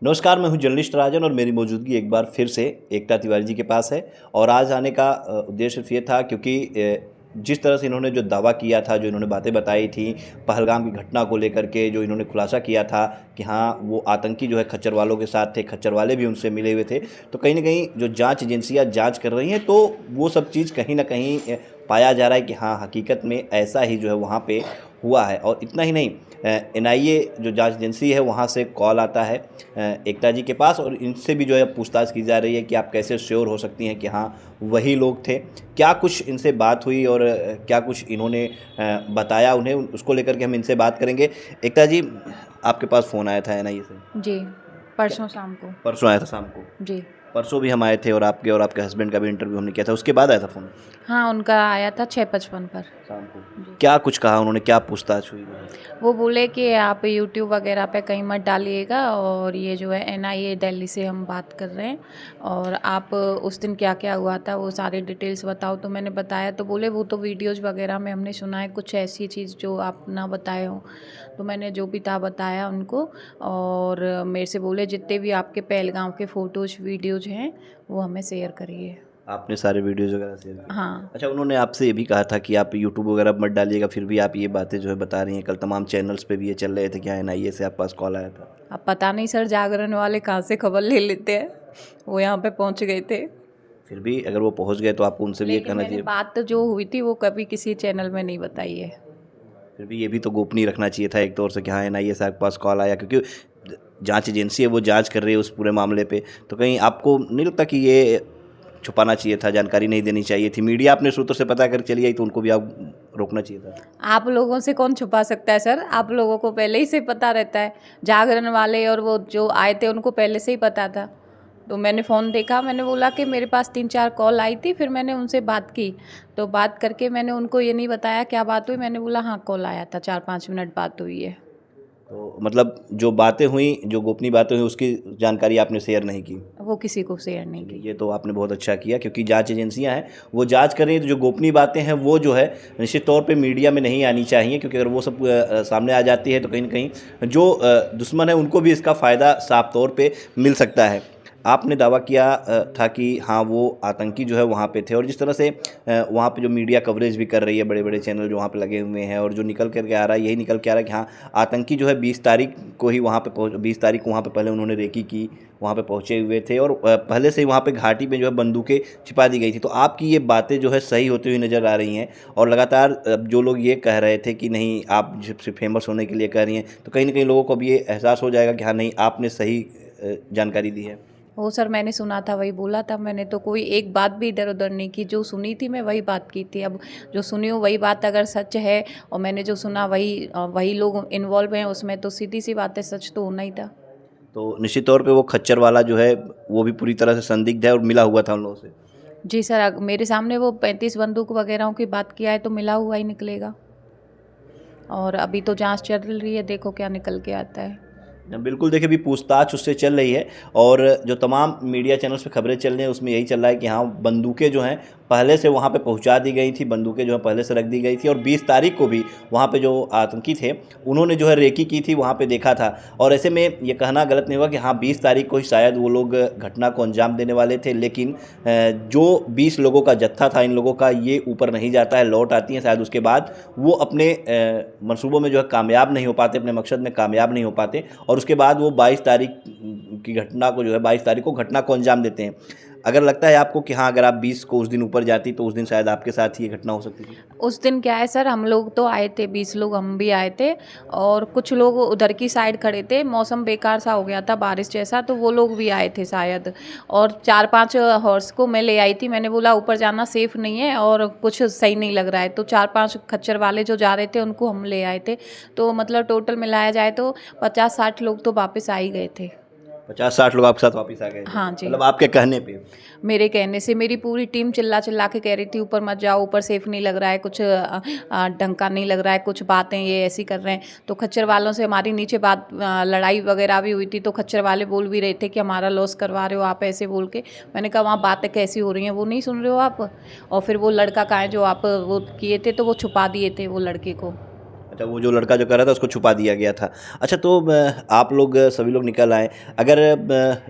नमस्कार, मैं हूं जर्नलिस्ट राजन और मेरी मौजूदगी एक बार फिर से एकता तिवारी जी के पास है। और आज आने का उद्देश्य सिर्फ ये था क्योंकि जिस तरह से इन्होंने जो दावा किया था, जो इन्होंने बातें बताई थी पहलगाम की घटना को लेकर के, जो इन्होंने खुलासा किया था कि हाँ, वो आतंकी जो है खच्चर वालों के साथ थे, खच्चर वाले भी उनसे मिले हुए थे। तो कहीं न कहीं जो जाँच एजेंसियाँ जाँच कर रही हैं, तो वो सब चीज़ कहीं न कहीं पाया जा रहा है कि हाँ, हकीकत में ऐसा ही जो है वहाँ पे हुआ है। और इतना ही नहीं, एनआईए जो जाँच एजेंसी है वहाँ से कॉल आता है एकता जी के पास, और इनसे भी जो है पूछताछ की जा रही है कि आप कैसे श्योर हो सकती हैं कि हाँ, वही लोग थे। क्या कुछ इनसे बात हुई और क्या कुछ इन्होंने बताया उन्हें, उसको लेकर के हम इनसे बात करेंगे। एकता जी, आपके पास फ़ोन आया था एनआईए से? जी, क्या परसों शाम को। परसों आया था शाम को? जी। परसों भी हम आए थे और आपके हस्बैंड का भी इंटरव्यू हमने किया था, उसके बाद आया था फ़ोन? हाँ, उनका आया था 6:55 पर। शाम को। जी। क्या कुछ कहा उन्होंने, क्या पूछताछ हुई जो है? वो बोले कि आप यूट्यूब वगैरह पे कहीं मत डालिएगा और ये जो है एनआईए दिल्ली से हम बात कर रहे हैं और आप उस दिन क्या-क्या हुआ था वो सारी डिटेल्स बताओ। तो मैंने बताया तो बोले वो तो वीडियोज़ वगैरह में हमने सुना है कुछ ऐसी चीज़ जो आप ना बताए हों। तो मैंने जो भी था बताया उनको और मेरे से बोले जितने भी आपके पहलगाम के फ़ोटोज़, वीडियोज़ हैं वो हमें शेयर करिए। आपने सारे वीडियोज़ वगैरह शेयर किए। हाँ। अच्छा, उन्होंने आपसे ये भी कहा था कि आप यूट्यूब वगैरह मत डालिएगा, फिर भी आप ये बातें जो है बता रही हैं। कल तमाम चैनल्स पे भी ये चल रहे थे कि हाँ, एनआईए से आपके पास कॉल आया था। अब पता नहीं सर जागरण वाले कहाँ से खबर ले लेते हैं। वो यहाँ पे पहुँच गए थे। फिर भी अगर वो पहुँच गए तो आपको उनसे भी ये लेकिन कहना मैंने चाहिए। बात जो हुई थी वो कभी किसी चैनल में नहीं बताई है। फिर भी ये भी तो गोपनीय रखना चाहिए था एक तौर से कि हाँ, एनआईए से आपके पास कॉल आया, क्योंकि जाँच एजेंसी है, वो जाँच कर रही है उस पूरे मामले पे। तो कहीं आपको नहीं लगता कि ये छुपाना चाहिए था, जानकारी नहीं देनी चाहिए थी? मीडिया अपने सूत्रों से पता कर चली आई तो उनको भी आप रोकना चाहिए था। आप लोगों से कौन छुपा सकता है सर? आप लोगों को पहले ही से पता रहता है। जागरण वाले और वो जो आए थे उनको पहले से ही पता था। तो मैंने फ़ोन देखा, मैंने बोला कि मेरे पास 3-4 कॉल आई थी, फिर मैंने उनसे बात की। तो बात करके मैंने उनको ये नहीं बताया क्या बात हुई, मैंने बोला हाँ, कॉल आया था, 4-5 मिनट बात हुई है। तो मतलब जो बातें हुई, जो गोपनीय बातें हुई, उसकी जानकारी आपने शेयर नहीं की। वो किसी को शेयर नहीं चलिए, की। ये तो आपने बहुत अच्छा किया, क्योंकि जांच एजेंसियां हैं, वो जांच कर रही हैं, तो जो गोपनीय बातें हैं वो जो है निश्चित तौर पे मीडिया में नहीं आनी चाहिए, क्योंकि अगर वो सब सामने आ जाती है तो कहीं न कहीं जो दुश्मन है उनको भी इसका फ़ायदा साफ तौर पे मिल सकता है। आपने दावा किया था कि हाँ, वो आतंकी जो है वहाँ पे थे, और जिस तरह से वहाँ पे जो मीडिया कवरेज भी कर रही है, बड़े-बड़े चैनल जो वहाँ पे लगे हुए हैं, और जो निकल कर के आ रहा है, यही निकल के आ रहा है कि हाँ, आतंकी जो है 20 तारीख को ही वहाँ पे 20 तारीख को वहाँ पे पहले उन्होंने रेकी की, वहाँ पे पहुँचे हुए थे, और पहले से ही वहाँ पे घाटी में जो है बंदूकें छिपा दी गई थी। तो आपकी ये बातें जो है सही होती हुई नज़र आ रही हैं, और लगातार जो लोग ये कह रहे थे कि नहीं, आप सिर्फ फेमस होने के लिए कह रही हैं, तो कहीं न कहीं लोगों को अब ये एहसास हो जाएगा कि हाँ, नहीं, आपने सही जानकारी दी है। वो सर मैंने सुना था वही बोला था, मैंने तो कोई एक बात भी इधर-उधर नहीं की, जो सुनी थी मैं वही बात की थी। अब जो सुनी हूँ वही बात अगर सच है और मैंने जो सुना वही लोग इन्वॉल्व हैं उसमें, तो सीधी-सी बात है, सच तो होना ही था। तो निश्चित तौर पे वो खच्चर वाला जो है, वो भी पूरी तरह से संदिग्ध है और मिला हुआ था उन लोगों से। जी सर, मेरे सामने वो 35 बंदूक वगैरह की बात किया है तो मिला हुआ ही निकलेगा और अभी तो जाँच चल रही है, देखो क्या निकल के आता है। बिल्कुल, देखिए, अभी पूछताछ उससे चल रही है, और जो तमाम मीडिया चैनल्स पे खबरें चल रही हैं उसमें यही चल रहा है कि हाँ, बंदूकें जो हैं पहले से वहाँ पे पहुँचा दी गई थी, बंदूकें जो हैं पहले से रख दी गई थी, और 20 तारीख को भी वहाँ पे जो आतंकी थे उन्होंने जो है रेकी की थी, वहाँ पे देखा था। और ऐसे में ये कहना गलत नहीं होगा कि हाँ, 20 तारीख को ही शायद वो लोग घटना को अंजाम देने वाले थे, लेकिन जो 20 लोगों का जत्था था, इन लोगों का, ये ऊपर नहीं जाता है, लौट आती हैं शायद उसके बाद। वो अपने मंसूबों में जो है कामयाब नहीं हो पाते, अपने मकसद में कामयाब नहीं हो पाते, और उसके बाद वो 22 तारीख की घटना को जो है 22 तारीख को घटना को अंजाम देते हैं। अगर लगता है आपको कि हाँ, अगर आप 20 को उस दिन ऊपर जाती तो उस दिन शायद आपके साथ ही ये घटना हो सकती थी? उस दिन क्या है सर, हम लोग तो आए थे, 20 लोग हम भी आए थे और कुछ लोग उधर की साइड खड़े थे, मौसम बेकार सा हो गया था बारिश जैसा, तो वो लोग भी आए थे शायद। और 4-5 हॉर्स को मैं ले आई थी, मैंने बोला ऊपर जाना सेफ नहीं है और कुछ सही नहीं लग रहा है, तो 4-5 खच्चर वाले जो जा रहे थे उनको हम ले आए थे। तो मतलब टोटल मिलाया जाए तो 50-60 लोग तो वापस आ ही गए थे। 50-60 लोग आपके साथ वापस आ गए थे, हाँ जी। मतलब आपके कहने पे? मेरे कहने से मेरी पूरी टीम चिल्ला-चिल्ला के कह रही थी ऊपर मत जाओ, ऊपर सेफ नहीं लग रहा है, कुछ ढंग का नहीं लग रहा है, कुछ बातें ये ऐसी कर रहे हैं। तो खच्चर वालों से हमारी नीचे लड़ाई वगैरह भी हुई थी, तो खच्चर वाले बोल भी रहे थे कि हमारा लॉस करवा रहे हो आप, ऐसे बोल के। मैंने कहा वहाँ बातें कैसी हो रही हैं, वो नहीं सुन रहे हो आप? और फिर वो लड़का कहाँ है जो आप वो किए थे, तो वो छुपा दिए थे वो लड़के को। अच्छा, वो जो लड़का जो कर रहा था उसको छुपा दिया गया था। अच्छा, तो आप लोग सभी लोग निकल आए। अगर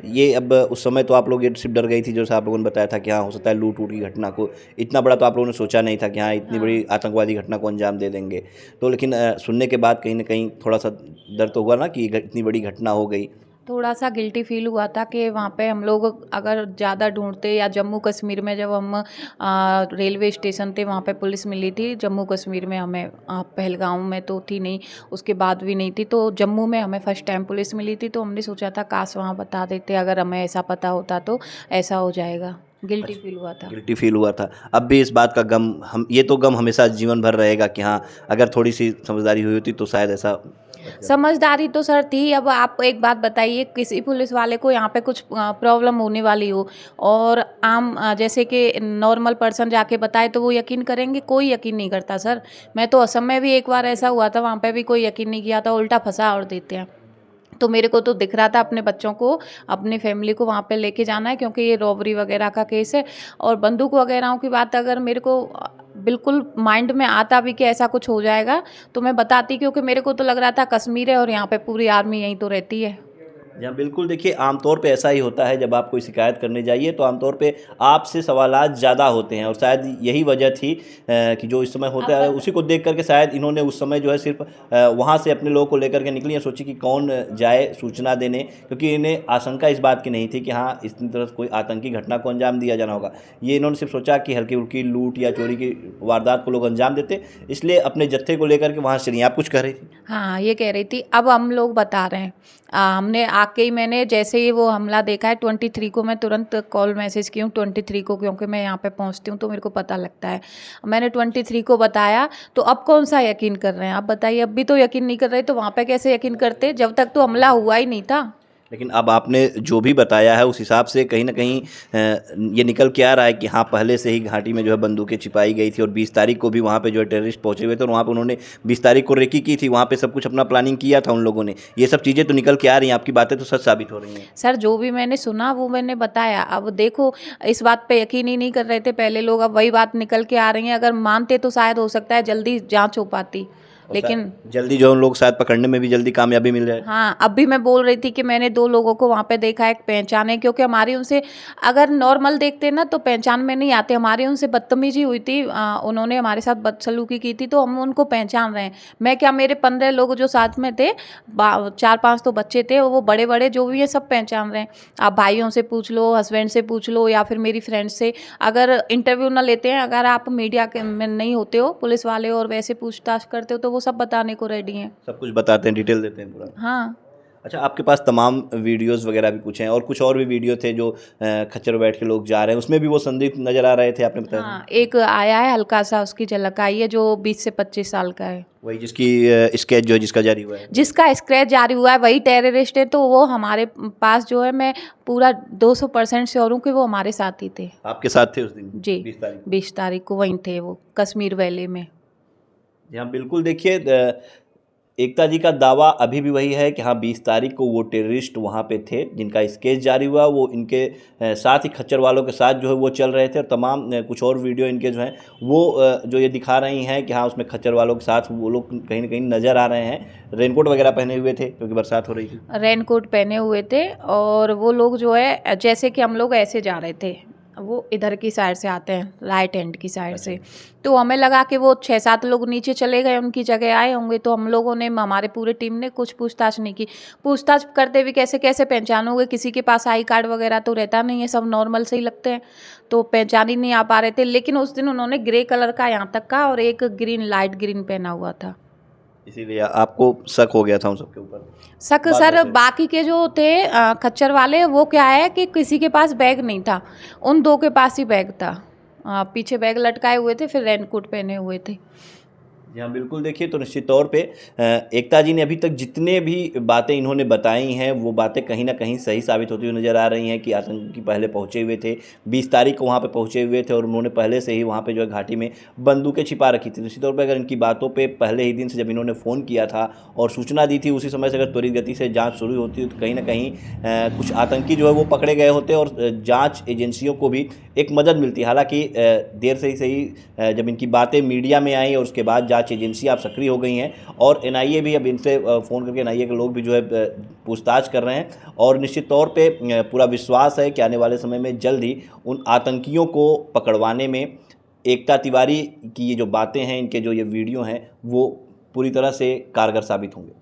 ये अब उस समय तो आप लोग ये सिर्फ डर गई थी, जैसे आप लोगों ने बताया था कि हाँ, हो सकता है लूट-वूट की घटना को, इतना बड़ा तो आप लोगों ने सोचा नहीं था कि हाँ, इतनी बड़ी हाँ। आतंकवादी घटना को अंजाम दे देंगे। तो लेकिन सुनने के बाद कहीं न कहीं थोड़ा-सा डर तो हुआ ना कि इतनी बड़ी घटना हो गई। थोड़ा सा गिल्टी फील हुआ था कि वहाँ पे हम लोग अगर ज़्यादा ढूंढते, या जम्मू कश्मीर में जब हम रेलवे स्टेशन थे वहाँ पे पुलिस मिली थी, जम्मू कश्मीर में हमें पहलगाम में तो थी नहीं, उसके बाद भी नहीं थी, तो जम्मू में हमें फर्स्ट टाइम पुलिस मिली थी, तो हमने सोचा था काश वहाँ बता देते, अगर हमें ऐसा पता होता तो ऐसा हो जाएगा। गिल्टी फील हुआ था। गिल्टी फील हुआ था। अब भी इस बात का गम, हम ये तो गम हमेशा जीवन भर रहेगा कि हाँ, अगर थोड़ी-सी समझदारी हुई होती तो शायद ऐसा बच जाता। समझदारी तो सर थी। अब आप एक बात बताइए, किसी पुलिस वाले को यहाँ पे कुछ प्रॉब्लम होने वाली हो और आम जैसे कि नॉर्मल पर्सन जाके बताए तो वो यकीन करेंगे? कोई यकीन नहीं करता सर। मैं तो असम में भी एक बार ऐसा हुआ था, वहाँ पे भी कोई यकीन नहीं किया था, उल्टा फंसा और देते हैं। तो मेरे को तो दिख रहा था अपने बच्चों को, अपनी फैमिली को वहाँ पे लेके जाना है, क्योंकि ये रॉबरी वगैरह का केस है। और बंदूक वगैरह की बात अगर मेरे को बिल्कुल माइंड में आता भी कि ऐसा कुछ हो जाएगा तो मैं बताती, क्योंकि मेरे को तो लग रहा था कश्मीर है और यहाँ पे पूरी आर्मी यहीं तो रहती है। जी हाँ, बिल्कुल। देखिए, आमतौर पे ऐसा ही होता है, जब आप कोई शिकायत करने जाइए तो आमतौर पे आपसे सवालात ज़्यादा होते हैं, और शायद यही वजह थी कि जो इस समय होता अब है उसी को देख कर के शायद इन्होंने उस समय जो है सिर्फ वहाँ से अपने लोगों को लेकर के निकली, या सोची कि कौन जाए सूचना देने, क्योंकि इन्हें आशंका इस बात की नहीं थी कि हाँ, इस तरह से कोई आतंकी घटना को अंजाम दिया जाना होगा। ये इन्होंने सिर्फ सोचा कि हल्की-फुल्की लूट या चोरी की वारदात को लोग अंजाम देते, इसलिए अपने जत्थे को लेकर के वहाँ से चली। आप कुछ कह रही थी? हाँ, ये कह रही थी, अब हम लोग बता रहे हैं। हमने आके ही, मैंने जैसे ही वो हमला देखा है 23 को, मैं तुरंत कॉल मैसेज की हूँ 23 को, क्योंकि मैं यहाँ पे पहुँचती हूँ तो मेरे को पता लगता है। मैंने 23 को बताया, तो अब कौन सा यकीन कर रहे हैं आप बताइए? अब भी तो यकीन नहीं कर रहे, तो वहाँ पे कैसे यकीन करते जब तक तो हमला हुआ ही नहीं था। लेकिन अब आपने जो भी बताया है उस हिसाब से कहीं न कहीं ये निकल के आ रहा है कि हाँ, पहले से ही घाटी में जो है बंदूकें छिपाई गई थी, और 20 तारीख को भी वहाँ पे जो है टेररिस्ट पहुँचे हुए थे, और वहाँ पे उन्होंने 20 तारीख को रेकी की थी, वहाँ पे सब कुछ अपना प्लानिंग किया था उन लोगों ने। ये सब चीज़ें तो निकल के आ रही हैं, आपकी बातें तो सच साबित हो रही हैं। सर, जो भी मैंने सुना वो मैंने बताया। अब देखो, इस बात पे यकीन ही नहीं कर रहे थे पहले लोग, अब वही बात निकल के आ रही है। अगर मानते तो शायद हो सकता है जल्दी जाँच हो पाती, और लेकिन जल्दी जो है उन लोग शायद पकड़ने में भी जल्दी कामयाबी मिल जाए। हाँ, अब भी मैं बोल रही थी कि मैंने 2 लोगों को वहाँ पे देखा है, पहचाने, क्योंकि हमारी उनसे, अगर नॉर्मल देखते ना तो पहचान में नहीं आते। हमारी उनसे बदतमीज़ी हुई थी, उन्होंने हमारे साथ बदसलूकी की थी, तो हम उनको पहचान रहे हैं। मैं क्या, मेरे 15 लोग जो साथ में थे, 4-5 तो बच्चे थे, वो बड़े-बड़े जो भी हैं सब पहचान रहे हैं। आप भाइयों से पूछ लो, हस्बैंड से पूछ लो, या फिर मेरी फ्रेंड से। अगर इंटरव्यू ना लेते हैं, अगर आप मीडिया के में नहीं होते हो, पुलिस वाले, और वैसे पूछताछ करते हो, तो वो सब बताने को रेडी हैं। सब कुछ बताते हैं, डिटेल देते हैं पूरा। हाँ। अच्छा, आपके पास तमाम वीडियोज़ वगैरह भी कुछ हैं, और कुछ और भी वीडियो थे जो खच्चर में बैठ के लोग जा रहे हैं, उसमें भी वो संदिग्ध नज़र आ रहे थे, आपने बताया था। हाँ, एक आया है, हल्का-सा उसकी झलक आई है, जो 20 से 25 साल का है। वही जिसकी स्केच जो है जिसका जारी हुआ है। जिसका स्क्रैच जारी हुआ है वही टेररिस्ट है, तो वो हमारे पास जो है, मैं पूरा 200% श्योर हूँ कि वो हमारे साथ ही थे। आपके साथ थे उस दिन? जी, 20 तारीख को? 20 तारीख को वहीं थे वो, कश्मीर वैली में। जी हाँ, बिल्कुल। देखिए, एकता जी का दावा अभी भी वही है कि हाँ, 20 तारीख को वो टेररिस्ट वहाँ पे थे, जिनका स्केच जारी हुआ, वो इनके साथ ही खच्चर वालों के साथ जो है वो चल रहे थे, और तमाम कुछ और वीडियो इनके जो हैं वो जो ये दिखा रही हैं कि हाँ, उसमें खच्चर वालों के साथ वो लोग कहीं न कहीं नज़र आ रहे हैं। रेनकोट वगैरह पहने हुए थे क्योंकि बरसात हो रही थी। रेनकोट पहने हुए थे, और वो लोग जो है, जैसे कि हम लोग ऐसे जा रहे थे, वो इधर की साइड से आते हैं, राइट हैंड की साइड से, तो हमें लगा कि वो 6-7 लोग नीचे चले गए, उनकी जगह आए होंगे, तो हम लोगों ने, हमारे पूरे टीम ने कुछ पूछताछ नहीं की। पूछताछ करते भी कैसे कैसे पहचानोगे, किसी के पास आई कार्ड वगैरह तो रहता नहीं है, सब नॉर्मल से ही लगते हैं, तो पहचान ही नहीं आ पा रहे थे। लेकिन उस दिन उन्होंने ग्रे कलर का यहाँ तक का और एक ग्रीन, लाइट ग्रीन पहना हुआ था। इसीलिए आपको शक हो गया था उन सबके ऊपर? शक बात सर, वैसे बाकी के जो थे खच्चर वाले, वो क्या है कि किसी के पास बैग नहीं था, उन 2 के पास ही बैग था। पीछे बैग लटकाए हुए थे, फिर रेनकोट पहने हुए थे। जी हाँ, बिल्कुल। देखिए, तो निश्चित तौर पे एकता जी ने अभी तक जितने भी बातें इन्होंने बताई हैं, वो बातें कहीं न कहीं सही साबित होती हुई नज़र आ रही हैं कि आतंकी पहले पहुँचे हुए थे, 20 तारीख को वहाँ पे पहुँचे हुए थे, और उन्होंने पहले से ही वहाँ पे जो है घाटी में बंदूकें छिपा रखी थी। निश्चित तौर पे अगर इनकी बातों पे पहले ही दिन से जब इन्होंने फ़ोन किया था और सूचना दी थी, उसी समय से अगर त्वरित गति से जाँच शुरू होती तो कहीं न कहीं कुछ आतंकी जो है वो पकड़े गए होते, और जाँच एजेंसियों को भी एक मदद मिलती। हालाँकि देर से ही सही, जब इनकी बातें मीडिया में आई और उसके बाद जाँच जांच एजेंसियां अब सक्रिय हो गई हैं और एनआईए भी अब इनसे फ़ोन करके एनआईए के लोग भी जो है पूछताछ कर रहे हैं और निश्चित तौर पे पूरा विश्वास है कि आने वाले समय में जल्द ही उन आतंकियों को पकड़वाने में एकता तिवारी की ये जो बातें हैं, इनके जो ये वीडियो हैं, वो पूरी तरह से कारगर साबित होंगे।